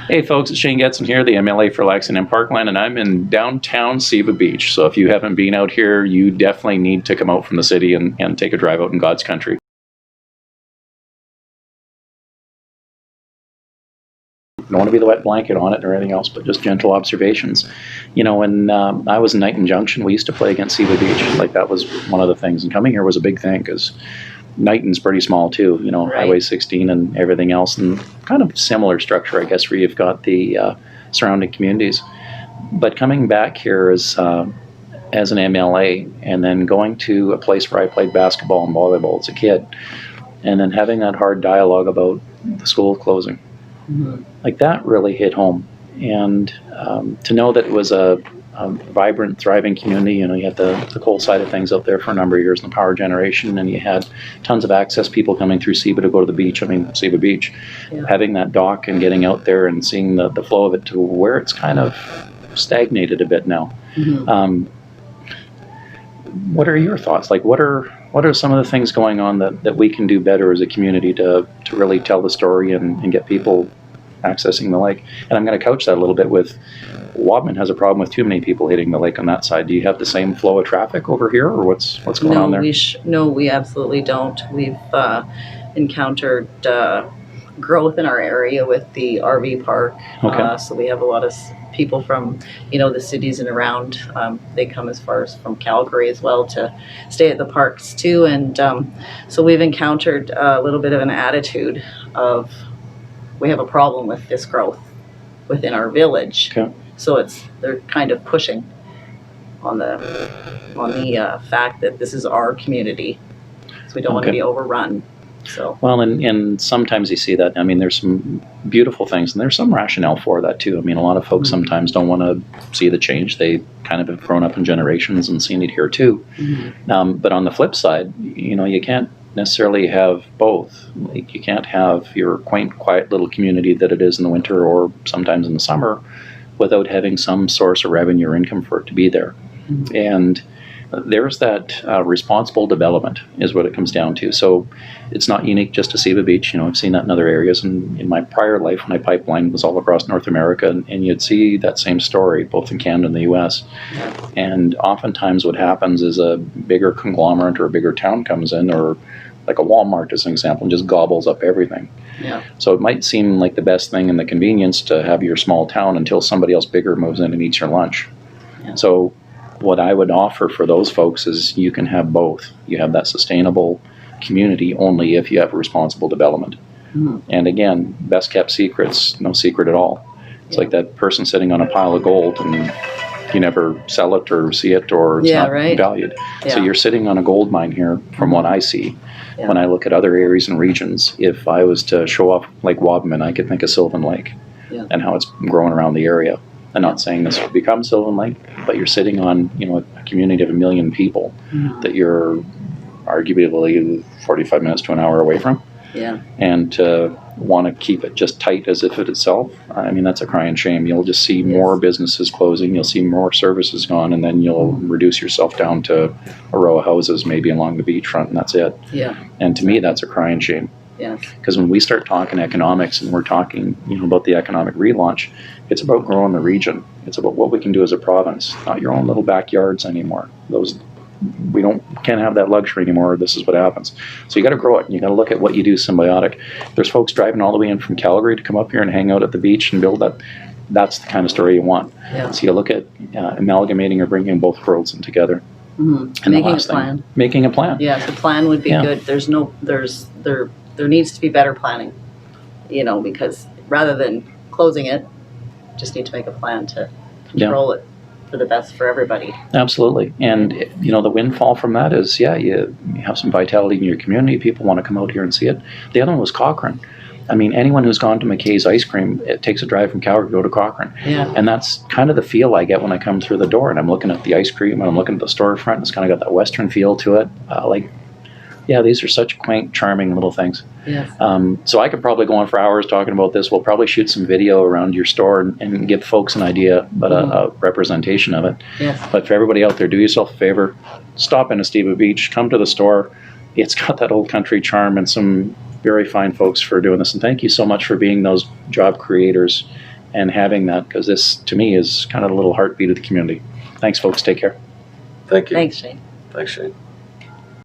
Hey folks, it's Shane Getson here, the MLA for Lexington and Parkland, and I'm in downtown Seba Beach. So if you haven't been out here, you definitely need to come out from the city and take a drive out in God's country. I don't want to be the wet blanket on it or anything else, but just gentle observations. You know, when I was in Knighton Junction, we used to play against Seba Beach. Like, that was one of the things. And coming here was a big thing because Knighton's pretty small too, you know, right. Highway 16 and everything else, and kind of similar structure, I guess, where you've got the surrounding communities. But coming back here as an MLA and then going to a place where I played basketball and volleyball as a kid, and then having that hard dialogue about the school closing. Mm-hmm. Like, that really hit home. And to know that it was a vibrant, thriving community. You know, you had the coal side of things out there for a number of years in the power generation, and you had tons of access people coming through Seba to go to the beach. I mean, Seba Beach. Yeah. Having that dock and getting out there and seeing the flow of it to where it's kind of stagnated a bit now. Mm-hmm. What are your thoughts? Like, what are some of the things going on that we can do better as a community to really tell the story and get people accessing the lake? And I'm going to couch that a little bit with Wadman has a problem with too many people hitting the lake on that side. Do you have the same flow of traffic over here, or what's going on there? No, we absolutely don't. We've encountered growth in our area with the RV park. Okay. So we have a lot of people from, you know, the cities and around. They come as far as from Calgary as well to stay at the parks too. And so we've encountered a little bit of an attitude of, we have a problem with this growth within our village. Okay. So they're kind of pushing on the fact that this is our community, so we don't want to be overrun. So well, and sometimes you see that. I mean, there's some beautiful things, and there's some rationale for that too. I mean, a lot of folks sometimes don't want to see the change. They kind of have grown up in generations and seen it here too. Mm-hmm. But on the flip side, you know, you can't necessarily have both. Like, you can't have your quaint, quiet little community that it is in the winter or sometimes in the summer without having some source of revenue or income for it to be there. Mm-hmm. And there's that responsible development is what it comes down to. So it's not unique just to Seba Beach. You know, I've seen that in other areas. And in my prior life, when I pipelined, was all across North America, and you'd see that same story, both in Canada and the U.S. Yeah. And oftentimes what happens is a bigger conglomerate or a bigger town comes in, or like a Walmart as an example, and just gobbles up everything. Yeah. So it might seem like the best thing and the convenience to have your small town until somebody else bigger moves in and eats your lunch. Yeah. So what I would offer for those folks is you can have both. You have that sustainable community only if you have responsible development. Mm-hmm. And again, best kept secrets, no secret at all. It's like that person sitting on a pile of gold and you never sell it or see it, or it's not valued. Yeah. So you're sitting on a gold mine here from what I see. Yeah. When I look at other areas and regions, if I was to show off Lake Wadman, I could think of Sylvan Lake and how it's growing around the area. I'm not saying this will become Sylvan Lake, but you're sitting on, you know, a community of 1 million people that you're arguably 45 minutes to an hour away from. Yeah. And to want to keep it just tight as if it itself, I mean, that's a crying shame. You'll just see more businesses closing, you'll see more services gone, and then you'll reduce yourself down to a row of houses maybe along the beachfront, and that's it. Yeah. And to me, that's a crying shame. Yeah. Because when we start talking economics and we're talking, you know, about the economic relaunch, it's about growing the region. It's about what we can do as a province, not your own little backyards anymore. Can't have that luxury anymore. This is what happens. So you got to grow it. You got to look at what you do symbiotic. There's folks driving all the way in from Calgary to come up here and hang out at the beach and build that. That's the kind of story you want. Yeah. So you look at amalgamating or bringing both worlds in together. Mm-hmm. And making a plan. Making a plan. Yeah, the plan would be good. There needs to be better planning, you know, because rather than closing it, just need to make a plan to control it for the best for everybody. Absolutely. And, you know, the windfall from that is, you have some vitality in your community. People want to come out here and see it. The other one was Cochrane. I mean, anyone who's gone to McKay's Ice Cream, it takes a drive from Calgary to go to Cochrane. Yeah. And that's kind of the feel I get when I come through the door and I'm looking at the ice cream and I'm looking at the storefront. It's kind of got that Western feel to it. These are such quaint, charming little things. Yes. So I could probably go on for hours talking about this. We'll probably shoot some video around your store and give folks an idea, but a representation of it. Yes. But for everybody out there, do yourself a favor. Stop into Seba Beach. Come to the store. It's got that old country charm and some very fine folks for doing this. And thank you so much for being those job creators and having that, because this, to me, is kind of a little heartbeat of the community. Thanks, folks. Take care. Thank you. Thanks, Shane. Thanks, Shane.